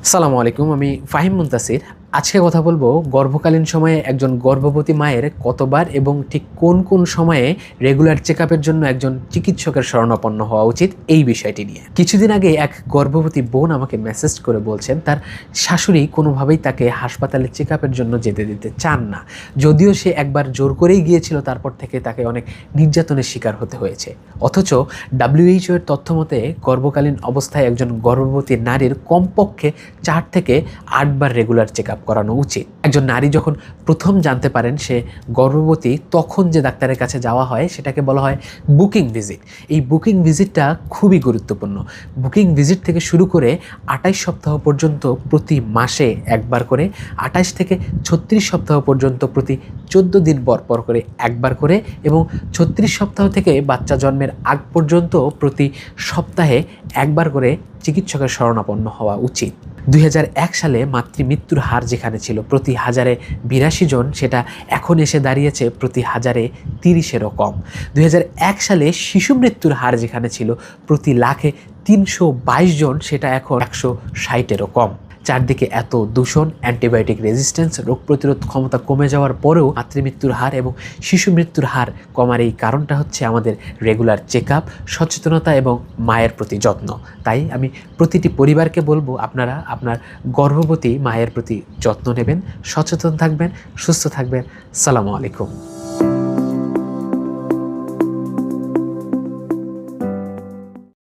আসসালামু আলাইকুম, আমি ফাহিম মুনতাসির। আজকে কথা বলবো গর্ভকালীন সময়ে একজন গর্ভবতী মায়ের কতবার এবং ঠিক কোন কোন সময়ে রেগুলার চেকআপের জন্য একজন চিকিৎসকের শরণাপন্ন হওয়া উচিত এই বিষয়টি নিয়ে। কিছুদিন আগে এক গর্ভবতী বোন আমাকে মেসেজ করে বলছেন তার শাশুড়ি কোনোভাবেই তাকে হাসপাতালে চেকআপের জন্য যেতে দিতে চান না, যদিও সে একবার জোর করেই গিয়েছিল, তারপর থেকে তাকে অনেক নির্যাতনের শিকার হতে হয়েছে। অথচ WHO এর তথ্য মতে গর্ভকালীন অবস্থায় একজন গর্ভবতী নারীর কমপক্ষে 4 থেকে 8 বার রেগুলার চেকআপ করানো উচিত। একজন নারী যখন প্রথম জানতে পারেন সে গর্ভবতী, তখন যে ডাক্তারের কাছে যাওয়া হয় সেটাকে বলা হয় বুকিং ভিজিট। এই বুকিং ভিজিটটা খুবই গুরুত্বপূর্ণ। বুকিং ভিজিট থেকে শুরু করে 28 সপ্তাহ পর্যন্ত প্রতি মাসে একবার করে, 28 থেকে 36 সপ্তাহ পর্যন্ত প্রতি 14 দিন পর করে একবার করে, এবং 36 সপ্তাহ থেকে বাচ্চা জন্মের আগ পর্যন্ত প্রতি সপ্তাহে একবার করে চিকিৎসকের শরণাপন্ন হওয়া উচিত। 2001 সালে মাতৃমৃত্যুর হার যেখানে ছিল প্রতি 1000-এ 82 জন, সেটা এখন এসে দাঁড়িয়েছে প্রতি 1000-এ 30-এরও কম। 2001 সালে শিশু মৃত্যুর হার যেখানে ছিল প্রতি লাখে 322 জন, সেটা এখন 160-এরও কম। চারদিকে এত দূষণ, অ্যান্টিবায়োটিক রেজিস্ট্যান্স, রোগ প্রতিরোধ ক্ষমতা কমে যাওয়ার পরেও মাতৃমৃত্যুর হার এবং শিশু মৃত্যুর হার কমার এই কারণটা হচ্ছে আমাদের রেগুলার চেকআপ, সচেতনতা এবং মায়ের প্রতি যত্ন। তাই আমি প্রতিটি পরিবারকে বলবো, আপনারা আপনার গর্ভবতী মায়ের প্রতি যত্ন নেবেন, সচেতন থাকবেন, সুস্থ থাকবেন। আসসালামু আলাইকুম।